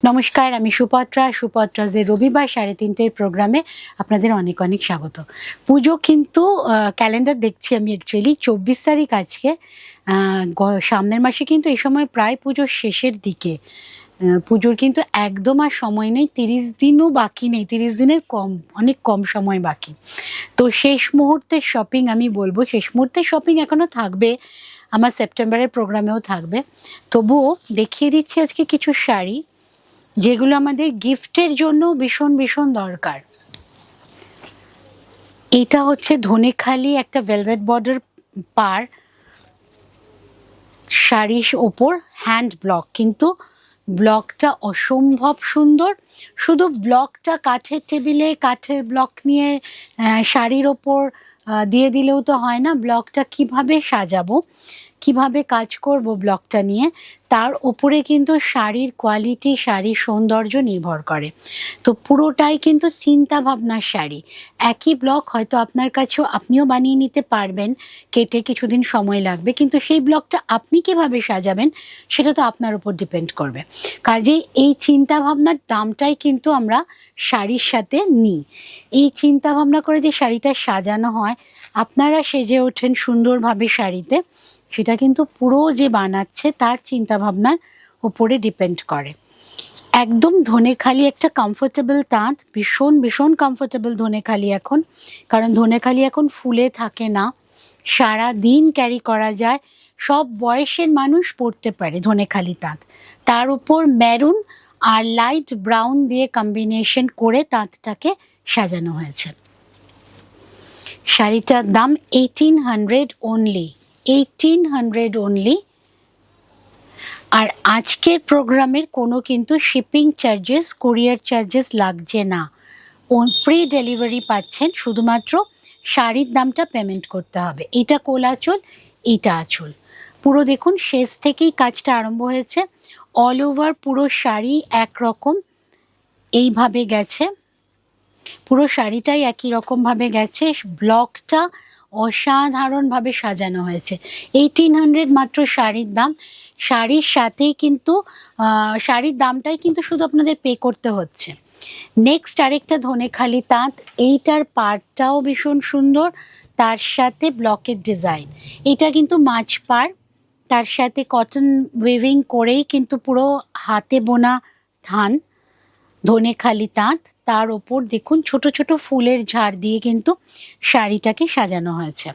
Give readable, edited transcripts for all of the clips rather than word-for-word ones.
নমস্কার, আমি সুপত্রাজের রবিবার 3:30 প্রোগ্রামে আপনাদের অনেক অনেক স্বাগত। পুজো কিন্তু ক্যালেন্ডার দেখছি আমি অ্যাকচুয়ালি 24 তারিখ আজকে। সামনের মাসে কিন্তু এই সময় প্রায় পুজোর শেষের দিকে। পুজোর কিন্তু একদম আর সময় নেই, 30 দিনও বাকি নেই, 30 দিনের কম, অনেক কম সময় বাকি। তো শেষ মুহূর্তের শপিং আমি বলবো, শেষ মুহূর্তের শপিং এখনো থাকবে, আমার সেপ্টেম্বরের প্রোগ্রামেও থাকবে। তবুও দেখিয়ে দিচ্ছি আজকে কিছু শাড়ি যেগুলো আমাদের গিফটের জন্য ভীষণ ভীষণ দরকার। এটা হচ্ছে ধনেখালি একটা ভেলভেট বর্ডার পার শাড়ির ওপর হ্যান্ড ব্লক, কিন্তু ব্লকটা অসম্ভব সুন্দর। শুধু ব্লকটা কাঠের টেবিলে কাঠের ব্লক নিয়ে শাড়ির ওপর দিয়ে দিলেও তো হয় না, ব্লকটা কিভাবে সাজাবো, কিভাবে কাজ করব ব্লকটা নিয়ে, তার উপরে কিন্তু শাড়ির কোয়ালিটি, শাড়ির সৌন্দর্য নির্ভর করে। তো পুরোটাই কিন্তু চিন্তা ভাবনার শাড়ি। একই ব্লক হয়তো আপনার কাছেও আপনিও বানিয়ে নিতে পারবেন, কেটে কিছুদিন সময় লাগবে, কিন্তু সেই ব্লকটা আপনি কিভাবে সাজাবেন সেটা তো আপনার উপর ডিপেন্ড করবে। কাজেই এই চিন্তা ভাবনার দামটাই কিন্তু আমরা শাড়ির সাথে নিই। এই চিন্তা ভাবনা করে যে শাড়িটা সাজানো হয়, আপনারা সেজে ওঠেন সুন্দরভাবে শাড়িতে, সেটা কিন্তু পুরো যে বানাচ্ছে তার চিন্তা ভাবনার উপরে ডিপেন্ড করে। একদম ধনেখালি একটা কমফোর্টেবল তাঁত, ভীষণ ভীষণ কমফোর্টেবল ধনেখালি এখন, কারণ ধনেখালি এখন ফুলে থাকে না, সারা দিন ক্যারি করা যায়, সব বয়সের মানুষ পরতে পারে ধনেখালি তাঁত। তার উপর মেরুন আর লাইট ব্রাউন দিয়ে কম্বিনেশন করে তাঁতটাকে সাজানো হয়েছে। শাড়িটার দাম 1800 অনলি, 1800 অনলি। আর আজকের প্রোগ্রামের কোনো কিন্তু শিপিং চার্জেস, কুরিয়ার চার্জেস লাগছে না, ফ্রি ডেলিভারি পাচ্ছেন, শুধুমাত্র শাড়ির দামটা পেমেন্ট করতে হবে। এটা কোলাচল, এটা আঁচল, পুরো দেখুন শেষ থেকেই কাজটা আরম্ভ হয়েছে। অল ওভার পুরো শাড়ি একরকম এইভাবে গেছে, পুরো শাড়িটাই একই রকমভাবে গেছে, ব্লকটা অসাধারণভাবে সাজানো হয়েছে। 1800 মাত্র শাড়ির দাম। শাড়ির সাথেই কিন্তু শাড়ির দামটাই কিন্তু শুধু আপনাদের পে করতে হচ্ছে। নেক্সট আরেকটা ধনেখালি তাঁত, এইটার পাড়টাও ভীষণ সুন্দর, তার সাথে ব্লকের ডিজাইন। এটা কিন্তু মাছ পাড়, তার সাথে কটন উইভিং করেই কিন্তু পুরো হাতে বোনা ধান ধনেখালি তাঁত, তার ওপর দেখুন ছোট ছোট ফুলের ঝাড় দিয়ে কিন্তু শাড়িটাকে সাজানো হয়েছে।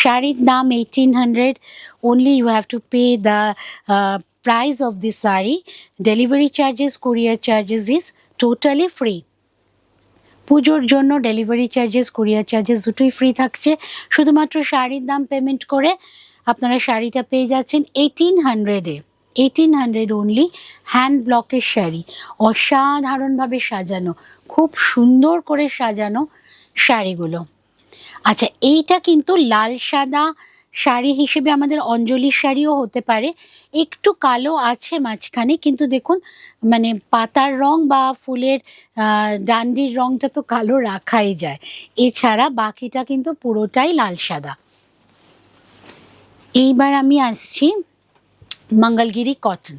শাড়ির দাম 1800 only. You have to pay the price of the saree. Delivery charges, courier charges is totally free. পুজোর জন্য ডেলিভারি চার্জেস, কুরিয়ার চার্জেস দুটোই ফ্রি থাকছে। শুধুমাত্র শাড়ির দাম পেমেন্ট করে আপনারা শাড়িটা পেয়ে যাচ্ছেন 1800-এ, 1800 অনলি। হ্যান্ড ব্লকের শাড়ি, অসাধারণভাবে সাজানো, খুব সুন্দর করে সাজানো শাড়িগুলো। আচ্ছা, এইটা কিন্তু লাল সাদা শাড়ি হিসেবে আমাদের অঞ্জলির শাড়িও হতে পারে, একটু কালো আছে মাঝখানে, কিন্তু দেখুন মানে পাতার রং বা ফুলের ডান্ডির রংটা তো কালো রাখাই যায়, এছাড়া বাকিটা কিন্তু পুরোটাই লাল সাদা। এইবার আমি আসছি মঙ্গলগিরি কটন।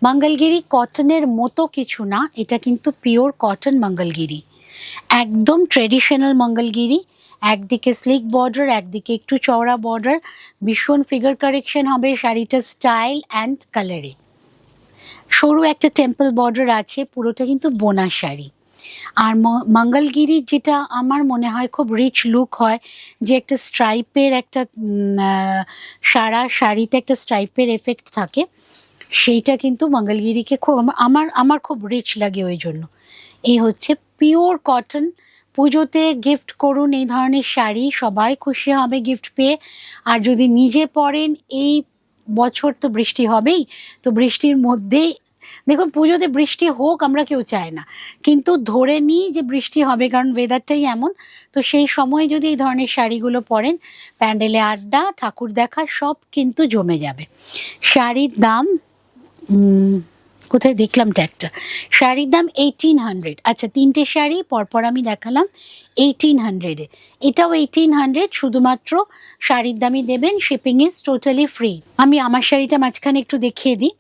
মঙ্গলগিরি কটনের মতো কিছু না, এটা কিন্তু পিওর কটন মঙ্গলগিরি, একদম ট্রেডিশনাল মঙ্গলগিরি। একদিকে স্লিক বর্ডার, একদিকে একটু চওড়া বর্ডার, ভীষণ ফিগার কারেকশন হবে শাড়িটার স্টাইল অ্যান্ড কালারে। সরু একটা টেম্পল বর্ডার আছে, পুরোটা কিন্তু বোনা শাড়ি। আর মঙ্গলগিরি যেটা আমার মনে হয় খুব রিচ লুক হয়, যে একটা স্ট্রাইপের একটা সারা শাড়িতে একটা স্ট্রাইপের এফেক্ট থাকে, সেইটা কিন্তু মঙ্গলগিরিকে খুব আমার খুব রিচ লাগে, ওই জন্য। এই হচ্ছে পিওর কটন। পুজোতে গিফট করুন এই ধরনের শাড়ি, সবাই খুশি হবে গিফট পেয়ে। আর যদি নিজে পরেন, এই বছর তো বৃষ্টি হবেই, তো বৃষ্টির মধ্যেই দেখুন, পুজোতে বৃষ্টি হোক আমরা কেউ চাই না, কিন্তু ধরে নিই যে বৃষ্টি হবে, কারণ ওয়েদারটাই এমন। তো সেই সময় যদি এই ধরনের শাড়িগুলো পরেন, প্যান্ডেলে আড্ডা, ঠাকুর দেখা সব কিন্তু জমে যাবে। শাড়ির দাম কোথায় দেখলাম ট্যাগটা। শাড়ির দাম 1800। আচ্ছা, তিনটে শাড়ি পরপর আমি দেখালাম 1800-এ। এটাও 1800, শুধুমাত্র শাড়ির দামই দেবেন, শিপিং ইজ টোটালি ফ্রি। আমি আমার শাড়িটা মাঝখানে একটু দেখিয়ে দিই।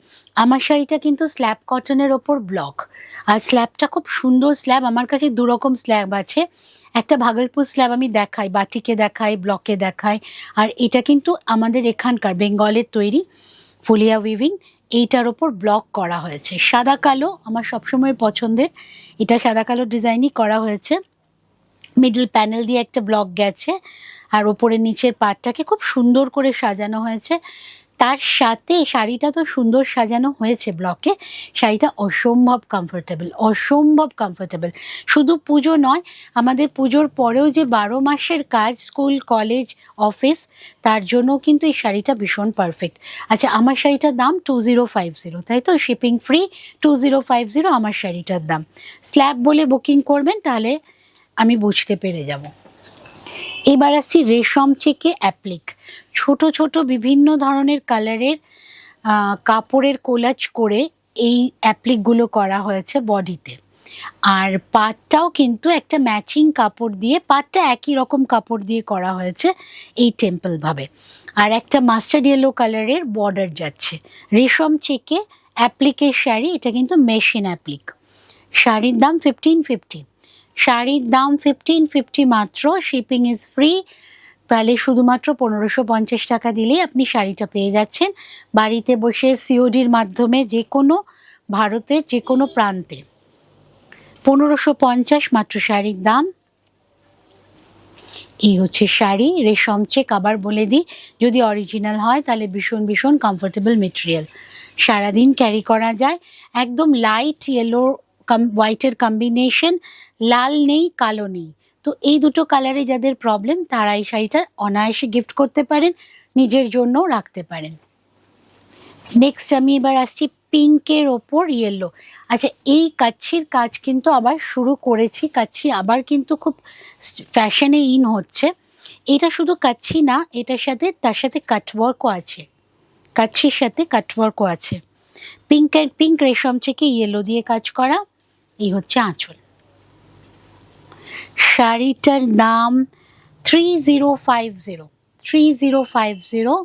আমার শাড়িটা কিন্তু স্ল্যাব কটনের ওপর ব্লক, আর স্ল্যাবটা খুব সুন্দর স্ল্যাব। আমার কাছে দু রকম স্ল্যাব আছে, একটা ভাগলপুর স্ল্যাব আমি দেখাই, বাটিকে দেখাই, ব্লকে দেখাই, আর এটা কিন্তু আমাদের এখানকার বেঙ্গলের তৈরি ফুলিয়া উইভিং, এইটার ওপর ব্লক করা হয়েছে সাদা কালো। আমার সবসময় পছন্দের, এটা সাদা কালো ডিজাইনই করা হয়েছে। মিডল প্যানেল দিয়ে একটা ব্লক গেছে, আর ওপরের নিচের পাটটাকে খুব সুন্দর করে সাজানো হয়েছে। তার সাথে শাড়িটা তো সুন্দর সাজানো হয়েছে ব্লকে, শাড়িটা অসম্ভব কমফোর্টেবল, অসম্ভব কমফোর্টেবল। শুধু পুজো নয়, আমাদের পুজোর পরেও যে 12 মাসের কাজ, স্কুল কলেজ অফিস, তার জন্য কিন্তু এই শাড়িটা ভীষণ পারফেক্ট। আচ্ছা, আমার শাড়িটার দাম 2050, তাই তো? শিপিং ফ্রি 2050 আমার শাড়িটার দাম। স্ল্যাব বলে বুকিং করবেন, তাহলে আমি বুঝতে পেরে যাব। এবার আসছি রেশম চেকে অ্যাপ্লিক। ছোট ছোট বিভিন্ন ধরনের কালারের কাপড়ের কোলাজ করে এই অ্যাপ্লিকগুলো করা হয়েছে বডিতে। আর পাটটাও কিন্তু একটা ম্যাচিং কাপড় দিয়ে, পাটটা একই রকম কাপড় দিয়ে করা হয়েছে এই টেম্পল ভাবে। আর একটা মাস্টার্ড ইয়েলো কালারের বর্ডার যাচ্ছে। রেশম চেকে অ্যাপ্লিকের শাড়ি, এটা কিন্তু মেশিন অ্যাপ্লিক। শাড়ির দাম 1550। শাড়ির দাম 1550 মাত্র, শিপিং ইজ ফ্রি। তাহলে শুধুমাত্র 1550 টাকা দিলেই আপনি শাড়িটা পেয়ে যাচ্ছেন বাড়িতে বসে, সিওডির মাধ্যমে, যে কোনো ভারতের যে কোনো প্রান্তে। 1550 মাত্র শাড়ির দাম। এই হচ্ছে শাড়ি রেশম চেক। আবার বলে দিই, যদি অরিজিনাল হয় তাহলে ভীষণ ভীষণ কমফোর্টেবল মেটেরিয়াল, সারাদিন ক্যারি করা যায়। একদম লাইট ইয়েলো হোয়াইটের কম্বিনেশন, লাল নেই কালো নেই, তো এই দুটো কালারে যাদের প্রবলেম তারা এই শাড়িটা অনায়াসে গিফট করতে পারেন, নিজের জন্যও রাখতে পারেন। নেক্সট আমি এবার আসছি পিঙ্কের ওপর ইয়েলো। আচ্ছা, এই কাচ্ছির কাজ কিন্তু আবার শুরু করেছি, কাচ্ছি আবার কিন্তু খুব ফ্যাশনে ইন হচ্ছে। এটা শুধু কাচ্ছি না, এটার সাথে তার সাথে কাটওয়ার্কও আছে, কাচ্ছির সাথে কাটওয়ার্কও আছে। পিঙ্ক রেশম থেকে ইয়েলো দিয়ে কাজ করা। এই হচ্ছে আঁচল। শাড়িটার দাম 3050। 3050।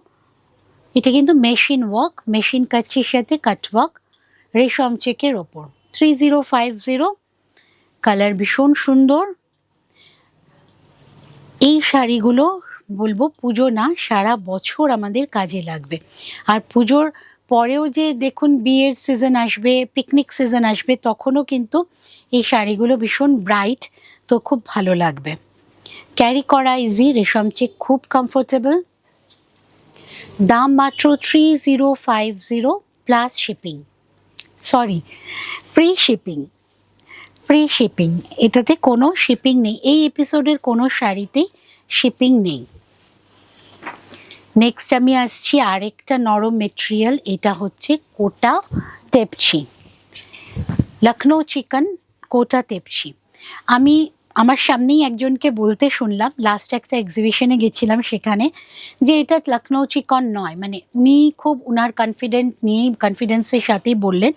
এটা কিন্তু মেশিন ওয়ার্ক, মেশিন কাচ্ছির সাথে কাটওয়ার্ক, রেশম চেকের ওপর। 3050। কালার ভীষণ সুন্দর। এই শাড়িগুলো বলবো পুজো না, সারা বছর আমাদের কাজে লাগবে। আর পুজোর পরেও যে দেখুন বিয়ের সিজন আসবে, পিকনিক সিজন আসবে, তখনও কিন্তু এই শাড়িগুলো ভীষণ ব্রাইট, তো খুব ভালো লাগবে। ক্যারি করা ইজি, রেশম চেক খুব কমফোর্টেবল। দাম মাত্র 3050 plus shipping, sorry free shipping, free shipping. এটাতে কোনো শিপিং নেই, এই এপিসোডের কোনো শাড়িতেই শিপিং নেই। নেক্সট আমি আসছি আরেকটা নরম মেটেরিয়াল, এটা হচ্ছে কোটা তেপচি, লখনৌ চিকন কোটা তেপচি। আমি আমার সামনেই একজনকে বলতে শুনলাম, লাস্ট একটা এক্সিবিশনে গেছিলাম, সেখানে যে এটা লখনৌ চিকন নয়, মানে উনি খুব উনার কনফিডেন্সের সাথেই বললেন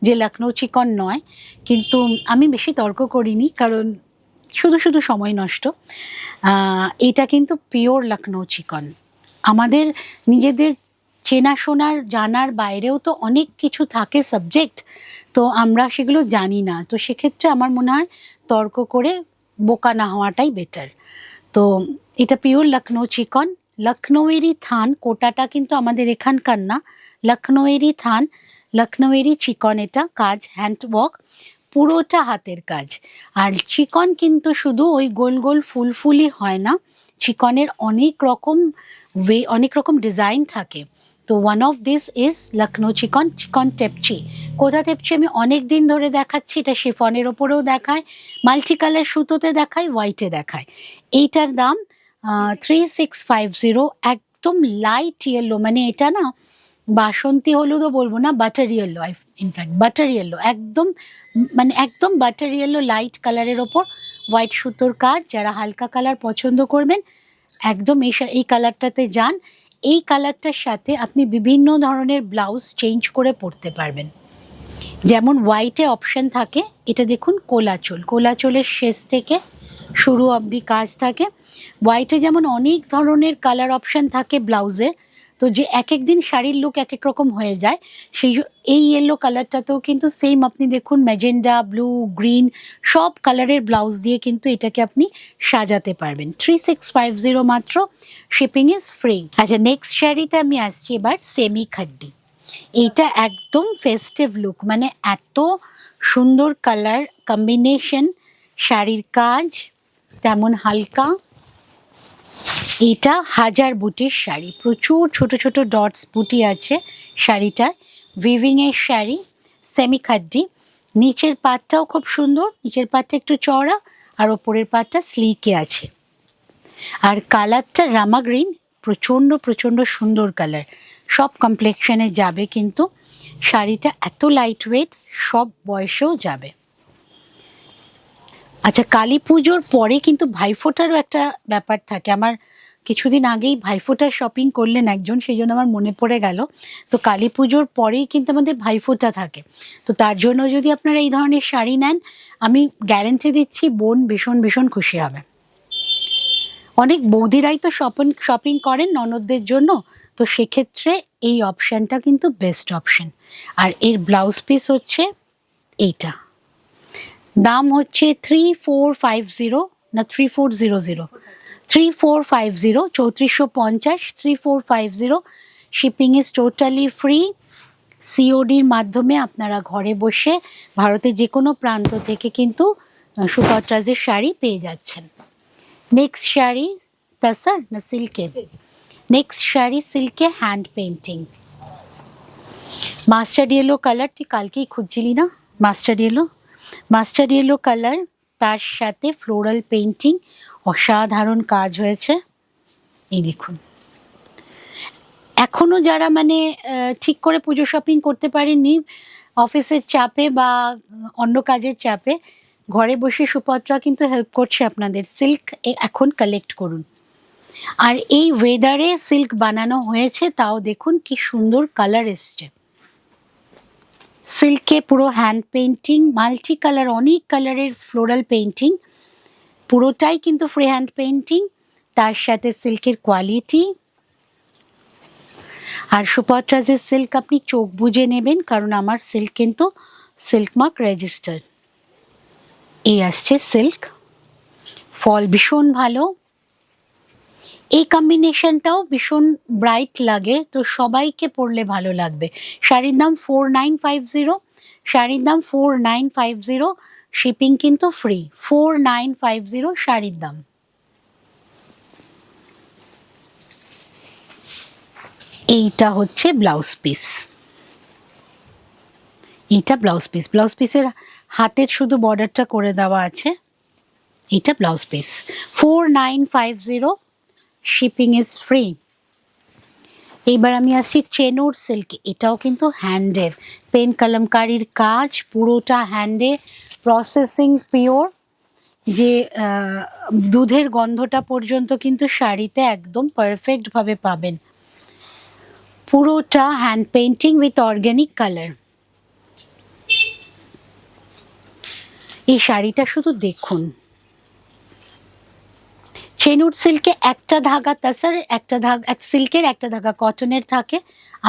যে লখনৌ চিকন নয়। কিন্তু আমি বেশি তর্ক করিনি, কারণ শুধু শুধু সময় নষ্ট। এটা কিন্তু পিওর লখনৌ চিকন। আমাদের নিজেদের চেনাশোনার জানার বাইরেও তো অনেক কিছু থাকে সাবজেক্ট, তো আমরা সেগুলো জানি না। তো সেক্ষেত্রে আমার মনে হয় তর্ক করে বোকা না হওয়াটাই বেটার। তো এটা পিওর লখনৌ চিকন। লখনৌয়েরই থান, কোটাটা কিন্তু আমাদের এখানকার না, লখনৌয়েরই থান, লখনৌয়েরই চিকন। এটা কাজ হ্যান্ডওয়ার্ক, পুরোটা হাতের কাজ। আর চিকন কিন্তু শুধু ওই গোল গোল ফুলফুলি হয় না, চিকনের অনেক রকম ডিজাইন থাকে। তো one of this is Lucknow চিকন, চিকন টেপচি। কোথা টেপচি আমি অনেক দিন ধরে দেখাচ্ছি, এটা শিফনের ওপরেও দেখায়, মাল্টি কালার সুতোতে দেখায়, হোয়াইটে দেখায়। এইটার দাম 3650। একদম লাইট ইয়েলো, মানে এটা না বাসন্তী হলুদও বলবো না, butter yellow, in fact butter yellow, একদম মানে একদম বাটার ইয়েলো লাইট কালারের ওপর হোয়াইট সুতোর কাজ। যারা হালকা কালার পছন্দ করবেন একদম এই কালারটাতে যান। এই কালারটার সাথে আপনি বিভিন্ন ধরনের ব্লাউজ চেঞ্জ করে পরতে পারবেন। যেমন হোয়াইটে অপশন থাকে, এটা দেখুন কোলাচল, কোলাচলের শেষ থেকে শুরু অবধি কাজ থাকে। হোয়াইটে যেমন অনেক ধরনের কালার অপশন থাকে ব্লাউজের, তো যে এক এক দিন শাড়ির লুক এক এক রকম হয়ে যায়, এই ইয়েলো কালারটাতেও কিন্তু সেম আপনি দেখুন ম্যাজেন্ডা, ব্লু, গ্রিন সব কালারের ব্লাউজ দিয়ে কিন্তু এটাকে আপনি সাজাতে পারবেন। 3650 মাত্র, শিপিং ইজ ফ্রি। আচ্ছা, নেক্সট শাড়িতে আমি আসছি এবার সেমি খাড্ডি। এইটা একদম ফেস্টিভ লুক, মানে এত সুন্দর কালার কম্বিনেশন, শাড়ির কাজ তেমন হালকা। এটা হাজার বুটির শাড়ি, প্রচুর ছোট ছোট ডটস বুটি আছে শাড়িটা, উইভিং এর শাড়ি, সেমি খাড্ডি। নিচের পাটটাও খুব সুন্দর, নিচের পাটটা একটু চওড়া আর ওপরের পাটটা স্লিকে আছে। আর কালারটা রামা গ্রিন, প্রচণ্ড প্রচণ্ড সুন্দর কালার, সব কমপ্লেকশনে যাবে, কিন্তু শাড়িটা এত লাইট ওয়েট, সব বয়সেও যাবে। আচ্ছা, কালী পুজোর পরে কিন্তু ভাইফোঁটারও একটা ব্যাপার থাকে। আমার কিছুদিন আগেই ভাইফোঁটার শপিং করলেন একজন, সেই জন্য আমার মনে পড়ে গেল। তো কালী পুজোর পরেই কিন্তু আমাদের ভাইফোঁটা থাকে, তো তার জন্য যদি আপনারা এই ধরনের শাড়ি নেন, আমি গ্যারেন্টি দিচ্ছি বোন ভীষণ ভীষণ খুশি হবে। অনেক বৌদিরাই তো শপিং করেন ননদদের জন্য, তো সেক্ষেত্রে এই অপশানটা কিন্তু বেস্ট অপশন। আর এর ব্লাউজ পিস হচ্ছে এইটা, দাম হচ্ছে 3450 না 3400, 3450, 3450, 3450। Shipping is totally free. সিওডির মাধ্যমে আপনারা ঘরে বসে ভারতের যে কোনো প্রান্ত থেকে কিন্তু সুকটরাজের শাড়ি পেয়ে যাচ্ছেন। নেক্সট শাড়ি তাসার না সিল্কে, নেক্সট শাড়ি সিল্কে hand painting, mustard yellow colour, তুই কালকেই খুঁজছিলি না mustard yellow, mustard yellow colour, তার সাথে ফ্লোরাল পেন্টিং, অসাধারণ কাজ হয়েছে। এই দেখুন, এখনো যারা মানে ঠিক করে পুজো শপিং করতে পারেননি, অফিসের চাপে বা অন্য কাজের চাপে, ঘরে বসে সুপত্রা কিন্তু হেল্প করছে আপনাদের। সিল্ক এখন কালেক্ট করুন। আর এই ওয়েদারে সিল্ক বানানো হয়েছে, তাও দেখুন কি সুন্দর কালার এসছে। সিল্কে পুরো হ্যান্ড পেন্টিং, মাল্টি কালার, অনেক কালারের ফ্লোরাল পেন্টিং, পুরোটাই কিন্তু ফ্রি হ্যান্ড পেন্টিং, তার সাথে সিল্কের কোয়ালিটি। আর সুপত্রাজের সিল্ক আপনি চোখ বুজে নেবেন, কারণ আমার সিল্ক কিন্তু সিল্ক মার্ক রেজিস্টার। এই আসছে সিল্ক, ফল ভীষণ ভালো, এই কম্বিনেশনটাও ভীষণ ব্রাইট লাগে, তো সবাইকে পরলে ভালো লাগবে। শাড়ির দাম 4950, শাড়ির দাম 4950, শিপিং কিন্তু ফ্রি। 4950 শাড়ির দাম। এইটা হচ্ছে ব্লাউজ পিস, এইটা ব্লাউজ পিস, ব্লাউজ পিসের হাতের শুধু বর্ডারটা করে দেওয়া আছে, এটা blouse piece. 4950, shipping is free. এইবার আমি আসছি চেনুর সিল্ক, এটাও কিন্তু হ্যান্ডের, পেন কলমকারির কাজ, পুরোটা হ্যান্ডে, প্রসেসিং পিওর, যে দুধের গন্ধটা পর্যন্ত কিন্তু শাড়িতে একদম পারফেক্টভাবে পাবেন। পুরোটা hand painting with organic colour. এই শাড়িটা শুধু দেখুন, চেনুর সিল্কে একটা ধাগা তাসার, একটা ধাগা সিল্কের, একটা ধাগা কটনের থাকে,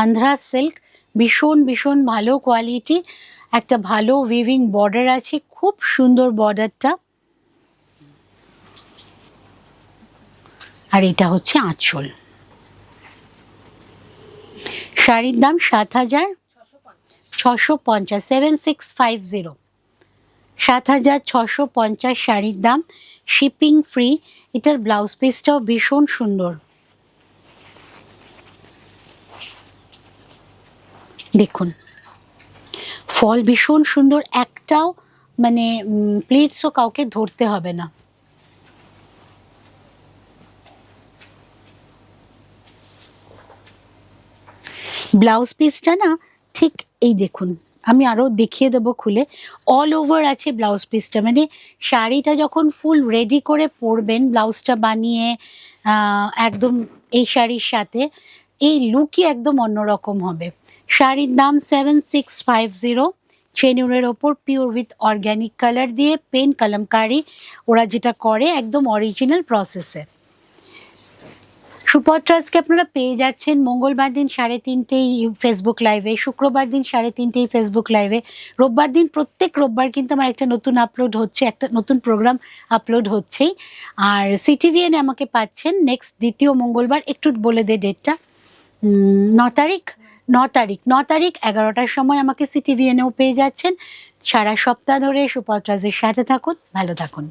আন্ধ্রা সিল্ক, ভীষণ ভীষণ ভালো কোয়ালিটি, একটা ভালো উইভিং বর্ডার আছে, খুব সুন্দর বর্ডারটা। আর এটা হচ্ছে আঁচল। শাড়ির দাম 7650, 7650, 7650 শাড়ির দাম, শিপিং ফ্রি। এটার ব্লাউজ পিসটাও ভীষণ সুন্দর, দেখুন ফল ভীষণ সুন্দর, একটাও মানে প্লিটসও কাউকে ধরতে হবে না। ব্লাউজ পিসটা না ঠিক এই দেখুন, আমি আরো দেখিয়ে দেবো খুলে, অল ওভার আছে ব্লাউজ পিসটা, মানে শাড়িটা যখন ফুল রেডি করে পরবেন, ব্লাউজটা বানিয়ে একদম এই শাড়ির সাথে, এই লুকই একদম অন্যরকম হবে। শাড়ির দাম 7650, চেন উলের ওপর পিওর উইথ অর্গ্যানিক কালার দিয়ে পেন কলমকারি ওরা যেটা করে একদম অরিজিনাল প্রসেসে। সুপত্রাজকে আপনারা পেয়ে যাচ্ছেন মঙ্গলবার দিন 3:30 ফেসবুক লাইভে, শুক্রবার দিন 3:30 ফেসবুক লাইভে, রোববার দিন প্রত্যেক রোববার কিন্তু আমার একটা নতুন আপলোড হচ্ছে, একটা নতুন প্রোগ্রাম আপলোড হচ্ছেই। আর সিটিভিএন আমাকে পাচ্ছেন নেক্সট দ্বিতীয় মঙ্গলবার, একটু বলে দে ডেটটা। 9 তারিখ 9 তারিখ 11টার সময় আমাকে সিটিভিএনেও পেয়ে যাচ্ছেন। সারা সপ্তাহ ধরে সুপত্রাজের সাথে থাকুন, ভালো থাকুন।